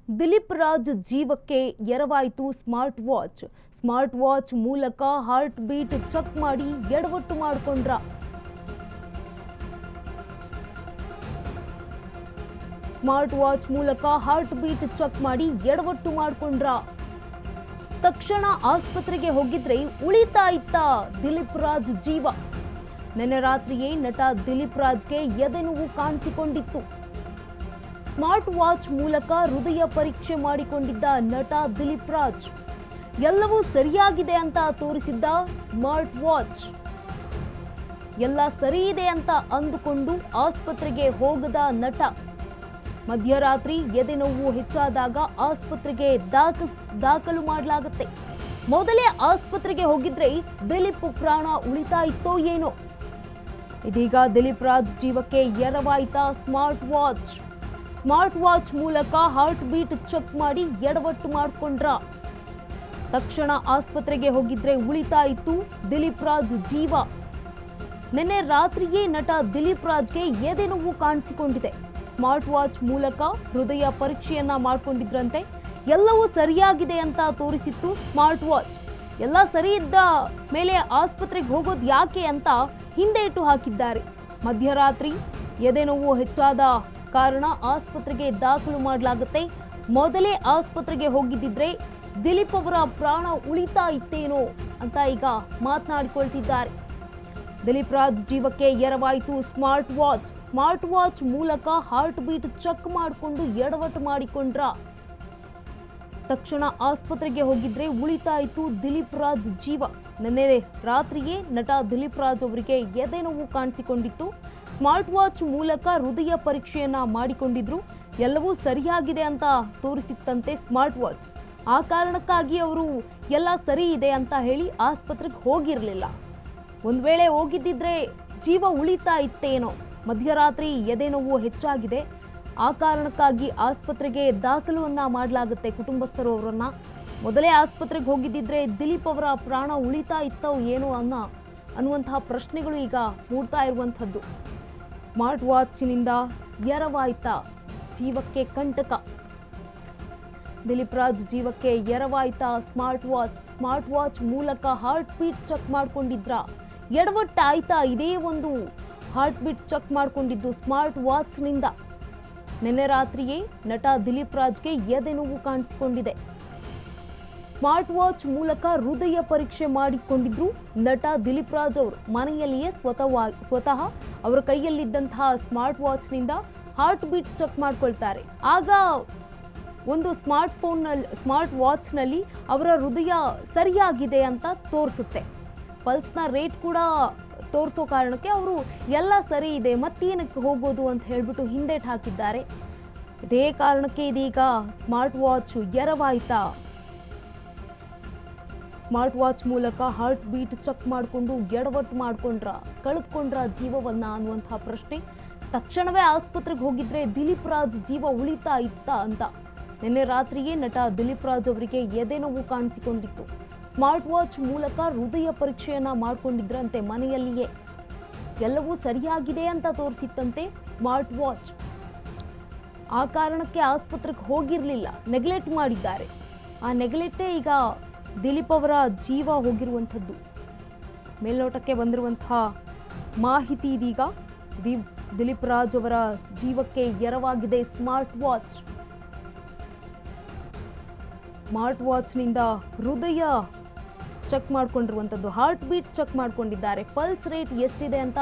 ದಿಲೀಪ್ ರಾಜ್ ಜೀವಕ್ಕೆ ಎರವಾಯಿತು smart watch ಮೂಲಕ heart beat check ಮಾಡಿ ಎಡವಟ್ಟು ಮಾಡಿಕೊಂಡ್ರ. ಸ್ಮಾರ್ಟ್ ವಾಚ್ ಮೂಲಕ ಹಾರ್ಟ್ ಬೀಟ್ ಚೆಕ್ ಮಾಡಿ ಎಡವಟ್ಟು ಮಾಡಿಕೊಂಡ್ರ. ತಕ್ಷಣ ಆಸ್ಪತ್ರೆಗೆ ಹೋಗಿದ್ರೆ ಉಳಿತಾ ಇತ್ತ ದಿಲೀಪ್ ರಾಜ್ ಜೀವ. ನಿನ್ನೆ ರಾತ್ರಿಯೇ ನಟ ದಿಲೀಪ್ ರಾಜ್ಗೆ ಎದೆನೋವು ಕಾಣಿಸಿಕೊಂಡಿತ್ತು. ಸ್ಮಾರ್ಟ್ ವಾಚ್ ಮೂಲಕ ಹೃದಯ ಪರೀಕ್ಷೆ ಮಾಡಿಕೊಂಡಿದ್ದ ನಟ ದಿಲೀಪ್ ರಾಜ್ ಎಲ್ಲವೂ ಸರಿಯಾಗಿದೆ ಅಂತ ತೋರಿಸಿದ್ದ ಸ್ಮಾರ್ಟ್ ವಾಚ್. ಎಲ್ಲ ಸರಿ ಇದೆ ಅಂತ ಅಂದುಕೊಂಡು ಆಸ್ಪತ್ರೆಗೆ ಹೋಗದ ನಟ ಮಧ್ಯರಾತ್ರಿ ಎದೆನೋವು ಹೆಚ್ಚಾದಾಗ ಆಸ್ಪತ್ರೆಗೆ ದಾಖಲು ಮಾಡಲಾಗುತ್ತೆ. ಮೊದಲೇ ಆಸ್ಪತ್ರೆಗೆ ಹೋಗಿದ್ರೆ ದಿಲೀಪ್ ಪ್ರಾಣ ಉಳಿತಾ ಇತ್ತೋ ಏನೋ. ಇದೀಗ ದಿಲೀಪ್ ರಾಜ್ ಜೀವಕ್ಕೆ ಎರವಾಯಿತ ಸ್ಮಾರ್ಟ್ ವಾಚ್ ಮೂಲಕ ಹಾರ್ಟ್ ಬೀಟ್ ಚೆಕ್ ಮಾಡಿ ಎಡವಟ್ಟು ಮಾಡಿಕೊಂಡ್ರ. ತಕ್ಷಣ ಆಸ್ಪತ್ರೆಗೆ ಹೋಗಿದ್ರೆ ಉಳಿತಾ ಇತ್ತು ದಿಲೀಪ್ ರಾಜ್ ಜೀವ. ನಿನ್ನೆ ರಾತ್ರಿಯೇ ನಟ ದಿಲೀಪ್ ರಾಜ್ಗೆ ಎದೆನೋವು ಕಾಣಿಸಿಕೊಂಡಿದೆ. ಸ್ಮಾರ್ಟ್ ವಾಚ್ ಮೂಲಕ ಹೃದಯ ಪರೀಕ್ಷೆಯನ್ನ ಮಾಡಿಕೊಂಡಿದ್ರಂತೆ. ಎಲ್ಲವೂ ಸರಿಯಾಗಿದೆ ಅಂತ ತೋರಿಸಿತ್ತು ಸ್ಮಾರ್ಟ್ ವಾಚ್. ಎಲ್ಲ ಸರಿ ಇದ್ದ ಮೇಲೆ ಆಸ್ಪತ್ರೆಗೆ ಹೋಗೋದು ಯಾಕೆ ಅಂತ ಹಿಂದೇಟು ಹಾಕಿದ್ದಾರೆ. ಮಧ್ಯರಾತ್ರಿ ಎದೆನೋವು ಹೆಚ್ಚಾದ ಕಾರಣ ಆಸ್ಪತ್ರೆಗೆ ದಾಖಲು ಮಾಡಲಾಗುತ್ತೆ. ಮೊದಲೇ ಆಸ್ಪತ್ರೆಗೆ ಹೋಗಿದ್ದಿದ್ರೆ ದಿಲೀಪ್ ಅವರ ಪ್ರಾಣ ಉಳಿತಾ ಇತ್ತೇನೋ ಅಂತ ಈಗ ಮಾತನಾಡಿಕೊಳ್ತಿದ್ದಾರೆ. ದಿಲೀಪ್ ರಾಜ್ ಜೀವಕ್ಕೆ ಎರವಾಯಿತು ಸ್ಮಾರ್ಟ್ ವಾಚ್ ಮೂಲಕ ಹಾರ್ಟ್ ಬೀಟ್ ಚೆಕ್ ಮಾಡಿಕೊಂಡು ಎಡವಟ್ಟು ಮಾಡಿಕೊಂಡ್ರ. ತಕ್ಷಣ ಆಸ್ಪತ್ರೆಗೆ ಹೋಗಿದ್ರೆ ಉಳಿತಾ ಇತ್ತು ದಿಲೀಪ್ ರಾಜ್ ಜೀವ. ನಿನ್ನೆ ರಾತ್ರಿಯೇ ನಟ ದಿಲೀಪ್ ರಾಜ್ ಅವರಿಗೆ ಎದೆನೋವು ಕಾಣಿಸಿಕೊಂಡಿತ್ತು. ಸ್ಮಾರ್ಟ್ ವಾಚ್ ಮೂಲಕ ಹೃದಯ ಪರೀಕ್ಷೆಯನ್ನ ಮಾಡಿಕೊಂಡಿದ್ರು. ಎಲ್ಲವೂ ಸರಿಯಾಗಿದೆ ಅಂತ ತೋರಿಸಿತ್ತಂತೆ ಸ್ಮಾರ್ಟ್ ವಾಚ್. ಆ ಕಾರಣಕ್ಕಾಗಿ ಅವರು ಎಲ್ಲ ಸರಿ ಇದೆ ಅಂತ ಹೇಳಿ ಆಸ್ಪತ್ರೆಗೆ ಹೋಗಿರಲಿಲ್ಲ. ಒಂದು ವೇಳೆ ಹೋಗಿದ್ದಿದ್ರೆ ಜೀವ ಉಳಿತಾ ಇತ್ತೇನೋ. ಮಧ್ಯರಾತ್ರಿ ಎದೆನೋವು ಹೆಚ್ಚಾಗಿದೆ, ಆ ಕಾರಣಕ್ಕಾಗಿ ಆಸ್ಪತ್ರೆಗೆ ದಾಖಲುವನ್ನ ಮಾಡಲಾಗುತ್ತೆ ಕುಟುಂಬಸ್ಥರು ಅವರನ್ನ. ಮೊದಲೇ ಆಸ್ಪತ್ರೆಗೆ ಹೋಗಿದ್ದಿದ್ರೆ ದಿಲೀಪ್ ಅವರ ಪ್ರಾಣ ಉಳಿತಾ ಇತ್ತೋ ಏನೋ ಅನ್ನುವಂತಹ ಪ್ರಶ್ನೆಗಳು ಈಗ ಮೂಡ್ತಾ ಇರುವಂಥದ್ದು. ಸ್ಮಾರ್ಟ್ ವಾಚ್ನಿಂದ ಎರವಾಯ್ತಾ ಜೀವಕ್ಕೆ ಕಂಟಕ. ದಿಲೀಪ್ ರಾಜ್ ಜೀವಕ್ಕೆ ಎರವಾಯ್ತಾ ಸ್ಮಾರ್ಟ್ ವಾಚ್ ಮೂಲಕ ಹಾರ್ಟ್ ಬೀಟ್ ಚೆಕ್ ಮಾಡ್ಕೊಂಡಿದ್ರ. ಎಡವಟ್ಟಾಯ್ತಾ ಇದೇ ಒಂದು ಹಾರ್ಟ್ ಬೀಟ್ ಚೆಕ್ ಮಾಡ್ಕೊಂಡಿದ್ದು ಸ್ಮಾರ್ಟ್ ವಾಚ್ನಿಂದ. ನಿನ್ನೆ ರಾತ್ರಿಯೇ ನಟ ದಿಲೀಪ್ ರಾಜ್ಗೆ ಎದೆನೋವು ಕಾಣಿಸಿಕೊಂಡಿದೆ. ಸ್ಮಾರ್ಟ್ ವಾಚ್ ಮೂಲಕ ಹೃದಯ ಪರೀಕ್ಷೆ ಮಾಡಿಕೊಂಡಿದ್ರು ನಟ ದಿಲೀಪ್ ರಾಜ್ ಅವರು. ಮನೆಯಲ್ಲಿಯೇ ಸ್ವತಃ ಅವರ ಕೈಯಲ್ಲಿದ್ದಂತಹ ಸ್ಮಾರ್ಟ್ ವಾಚ್ನಿಂದ ಹಾರ್ಟ್ ಬೀಟ್ ಚೆಕ್ ಮಾಡ್ಕೊಳ್ತಾರೆ. ಆಗ ಒಂದು ಸ್ಮಾರ್ಟ್ ವಾಚ್ನಲ್ಲಿ ಅವರ ಹೃದಯ ಸರಿಯಾಗಿದೆ ಅಂತ ತೋರಿಸುತ್ತೆ. ಪಲ್ಸ್ನ ರೇಟ್ ಕೂಡ ತೋರಿಸೋ ಕಾರಣಕ್ಕೆ ಅವರು ಎಲ್ಲ ಸರಿ ಇದೆ ಮತ್ತೇನಕ್ಕೆ ಹೋಗೋದು ಅಂತ ಹೇಳ್ಬಿಟ್ಟು ಹಿಂದೇಟು ಹಾಕಿದ್ದಾರೆ. ಇದೇ ಕಾರಣಕ್ಕೆ ಇದೀಗ ಸ್ಮಾರ್ಟ್ ವಾಚ್ ಎರವಾಯ್ತಾ. ಸ್ಮಾರ್ಟ್ ವಾಚ್ ಮೂಲಕ ಹಾರ್ಟ್ ಬೀಟ್ ಚೆಕ್ ಮಾಡಿಕೊಂಡು ಎಡವಟ್ಟು ಕಳೆದುಕೊಂಡ್ರ ಜೀವವನ್ನ ಅನ್ನುವಂತಹ ಪ್ರಶ್ನೆ. ತಕ್ಷಣವೇ ಆಸ್ಪತ್ರೆಗೆ ಹೋಗಿದ್ರೆ ದಿಲೀಪ್ ರಾಜ್ ಜೀವ ಉಳಿತಾ ಇತ್ತ ಅಂತ. ನಿನ್ನೆ ರಾತ್ರಿಯೇ ನಟ ದಿಲೀಪ್ ರಾಜ್ ಅವರಿಗೆ ಎದೆನೋವು ಕಾಣಿಸಿಕೊಂಡಿತ್ತು. ಸ್ಮಾರ್ಟ್ ವಾಚ್ ಮೂಲಕ ಹೃದಯ ಪರೀಕ್ಷೆಯನ್ನ ಮಾಡಿಕೊಂಡಿದ್ರಂತೆ ಮನೆಯಲ್ಲಿಯೇ. ಎಲ್ಲವೂ ಸರಿಯಾಗಿದೆ ಅಂತ ತೋರಿಸಿತ್ತಂತೆ ಸ್ಮಾರ್ಟ್ ವಾಚ್. ಆ ಕಾರಣಕ್ಕೆ ಆಸ್ಪತ್ರೆಗೆ ಹೋಗಿರಲಿಲ್ಲ, ನೆಗ್ಲೆಕ್ಟ್ ಮಾಡಿದ್ದಾರೆ. ಆ ನೆಗ್ಲೆಕ್ಟೇ ಈಗ ದಿಲೀಪ್ ಅವರ ಜೀವ ಹೋಗಿರುವಂಥದ್ದು. ಮೇಲ್ನೋಟಕ್ಕೆ ಬಂದಿರುವಂತಹ ಮಾಹಿತಿ ಇದೀಗ ದಿಲೀಪ್ ರಾಜ್ ಅವರ ಜೀವಕ್ಕೆ ಎರವಾಗಿದೆ ಸ್ಮಾರ್ಟ್ ವಾಚ್ನಿಂದ ಹೃದಯ ಚೆಕ್ ಮಾಡ್ಕೊಂಡಿರುವಂಥದ್ದು. ಹಾರ್ಟ್ ಬೀಟ್ ಚೆಕ್ ಮಾಡ್ಕೊಂಡಿದ್ದಾರೆ. ಪಲ್ಸ್ ರೇಟ್ ಎಷ್ಟಿದೆ ಅಂತ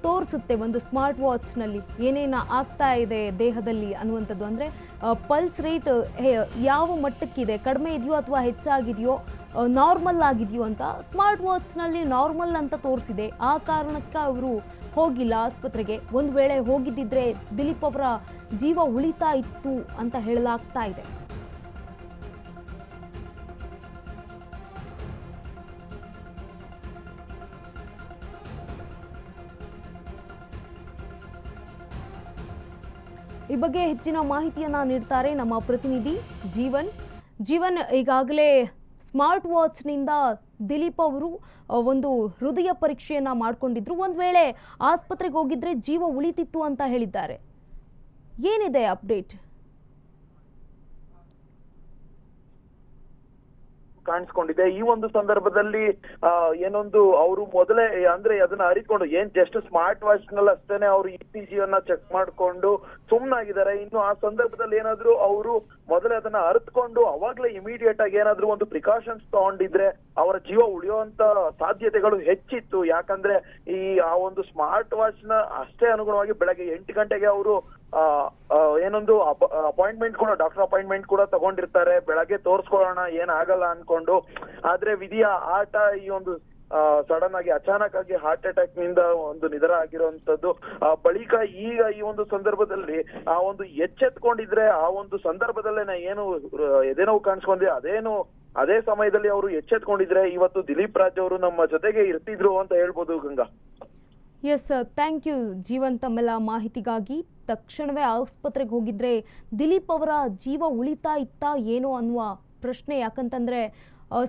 ತೋರಿಸುತ್ತೆ ಒಂದು ಸ್ಮಾರ್ಟ್ ವಾಚ್ನಲ್ಲಿ, ಏನೇನು ಆಗ್ತಾ ಇದೆ ದೇಹದಲ್ಲಿ ಅನ್ನುವಂಥದ್ದು. ಅಂದರೆ ಪಲ್ಸ್ ರೇಟ್ ಯಾವ ಮಟ್ಟಕ್ಕಿದೆ, ಕಡಿಮೆ ಇದೆಯೋ ಅಥವಾ ಹೆಚ್ಚಾಗಿದೆಯೋ, ನಾರ್ಮಲ್ ಆಗಿದೆಯೋ ಅಂತ ಸ್ಮಾರ್ಟ್ ವಾಚ್ನಲ್ಲಿ ನಾರ್ಮಲ್ ಅಂತ ತೋರಿಸಿದೆ. ಆ ಕಾರಣಕ್ಕೆ ಅವರು ಹೋಗಿಲ್ಲ ಆಸ್ಪತ್ರೆಗೆ. ಒಂದು ವೇಳೆ ಹೋಗಿದ್ದಿದ್ರೆ ದಿಲೀಪ್ ಅವರ ಜೀವ ಉಳಿತಾ ಇತ್ತು ಅಂತ ಹೇಳಲಾಗ್ತಾ ಇದೆ. ಈ ಬಗ್ಗೆ ಹೆಚ್ಚಿನ ಮಾಹಿತಿಯನ್ನ ನೀಡ್ತಾರೆ ನಮ್ಮ ಪ್ರತಿನಿಧಿ ಜೀವನ್. ಈಗಾಗಲೇ ಸ್ಮಾರ್ಟ್ ವಾಚ್ನಿಂದ ದಿಲೀಪ್ ಅವರು ಒಂದು ಹೃದಯ ಪರೀಕ್ಷೆಯನ್ನ ಮಾಡಿಕೊಂಡಿದ್ರು. ಒಂದು ವೇಳೆ ಆಸ್ಪತ್ರೆಗೆ ಹೋಗಿದ್ರೆ ಜೀವ ಉಳಿತಿತ್ತು ಅಂತ ಹೇಳಿದ್ದಾರೆ. ಏನಿದೆ ಅಪ್ಡೇಟ್? ಕಾಣಿಸ್ಕೊಂಡಿದೆ. ಈ ಒಂದು ಸಂದರ್ಭದಲ್ಲಿ ಏನೊಂದು ಅವರು ಮೊದಲೇ ಅಂದ್ರೆ ಅದನ್ನ ಅರಿತುಕೊಂಡು ಏನ್ ಜಸ್ಟ್ ಸ್ಮಾರ್ಟ್ ವಾಚ್ ನಲ್ಲಿ ಅಷ್ಟೇನೆ ಅವರು ECG ಅನ್ನ ಚೆಕ್ ಮಾಡ್ಕೊಂಡು ಸುಮ್ನಾಗಿದ್ದಾರೆ. ಇನ್ನು ಆ ಸಂದರ್ಭದಲ್ಲಿ ಏನಾದ್ರು ಅವರು ಮೊದಲೇ ಅದನ್ನ ಅರಿತುಕೊಂಡು ಅವಾಗ್ಲೇ ಇಮಿಡಿಯೇಟ್ ಆಗಿ ಏನಾದ್ರು ಒಂದು ಪ್ರಿಕಾಷನ್ಸ್ ತಗೊಂಡಿದ್ರೆ ಅವರ ಜೀವ ಉಳಿಯುವಂತ ಸಾಧ್ಯತೆಗಳು ಹೆಚ್ಚಿತ್ತು. ಯಾಕಂದ್ರೆ ಆ ಒಂದು ಸ್ಮಾರ್ಟ್ ವಾಚ್ ನ ಅಷ್ಟೇ ಅನುಗುಣವಾಗಿ ಬೆಳಗ್ಗೆ 8 ಗಂಟೆಗೆ ಅವರು ಏನೊಂದು ಅಪಾಯಿಂಟ್ಮೆಂಟ್ ಕೂಡ ಡಾಕ್ಟರ್ ಅಪಾಯಿಂಟ್ಮೆಂಟ್ ಕೂಡ ತಗೊಂಡಿರ್ತಾರೆ, ಬೆಳಗ್ಗೆ ತೋರ್ಸ್ಕೊಳ್ಳೋಣ ಏನಾಗಲ್ಲ ಅನ್ಕೊಂಡು. ಆದ್ರೆ ವಿಧಿಯ ಆಟ ಈ ಒಂದು ಸಡನ್ ಆಗಿ ಅಚಾನಕ್ ಆಗಿ ಹಾರ್ಟ್ ಅಟ್ಯಾಕ್ ನಿಂದ ಒಂದು ನಿಧನ ಆಗಿರುವಂತದ್ದು. ಬಳಿಕ ಈಗ ಈ ಒಂದು ಸಂದರ್ಭದಲ್ಲಿ ಆ ಒಂದು ಎಚ್ಚೆತ್ಕೊಂಡಿದ್ರೆ ಆ ಒಂದು ಸಂದರ್ಭದಲ್ಲೇನೆ ಏನು ಎದೆನೋವು ಕಾಣಿಸ್ಕೊಂಡ್ರೆ ಅದೇ ಸಮಯದಲ್ಲಿ ಅವರು ಎಚ್ಚೆತ್ಕೊಂಡಿದ್ರೆ ಇವತ್ತು ದಿಲೀಪ್ ರಾಜ್ ಅವರು ನಮ್ಮ ಜೊತೆಗೆ ಇರ್ತಿದ್ರು ಅಂತ ಹೇಳ್ಬೋದು Ganga. Yes, thank you Jeevan, ತಮ್ಮೆಲ್ಲ ಮಾಹಿತಿಗಾಗಿ. ತಕ್ಷಣವೇ ಆಸ್ಪತ್ರೆಗೆ ಹೋಗಿದ್ರೆ ದಿಲೀಪ್ ಅವರ ಜೀವ ಉಳಿತಾ ಇತ್ತಾ ಏನೋ ಅನ್ನುವ ಪ್ರಶ್ನೆ. ಯಾಕಂತಂದರೆ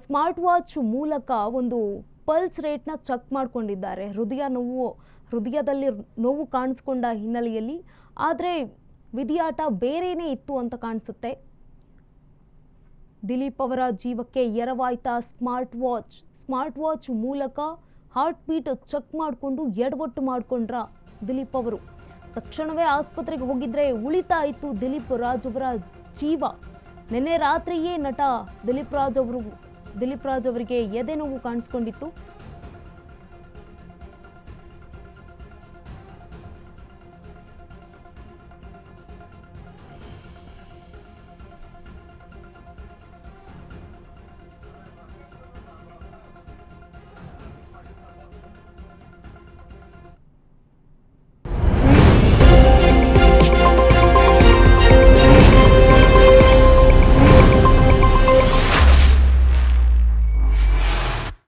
ಸ್ಮಾರ್ಟ್ ವಾಚ್ ಮೂಲಕ ಒಂದು ಪಲ್ಸ್ ರೇಟ್ನ ಚೆಕ್ ಮಾಡ್ಕೊಂಡಿದ್ದಾರೆ. ಹೃದಯದಲ್ಲಿ ನೋವು ಕಾಣಿಸ್ಕೊಂಡ ಹಿನ್ನೆಲೆಯಲ್ಲಿ. ಆದರೆ ವಿಧಿಯಾಟ ಬೇರೆಯೇ ಇತ್ತು ಅಂತ ಕಾಣಿಸುತ್ತೆ. ದಿಲೀಪ್ ಅವರ ಜೀವಕ್ಕೆ ಎರವಾಯ್ತಾ ಸ್ಮಾರ್ಟ್ ವಾಚ್ ಮೂಲಕ ಹಾರ್ಟ್ ಬೀಟ್ ಚೆಕ್ ಮಾಡಿಕೊಂಡು ಎಡವಟ್ಟು ಮಾಡಿಕೊಂಡ್ರ ದಿಲೀಪ್ ಅವರು. ತಕ್ಷಣವೇ ಆಸ್ಪತ್ರೆಗೆ ಹೋಗಿದ್ರೆ ಉಳಿತಾ ಇತ್ತು ದಿಲೀಪ್ ರಾಜ್ ಅವರ ಜೀವ. ನಿನ್ನೆ ರಾತ್ರಿಯೇ ನಟ ದಿಲೀಪ್ ರಾಜ್ ಅವರಿಗೆ ಎದೆ ನೋವು ಕಾಣಿಸ್ಕೊಂಡಿತ್ತು.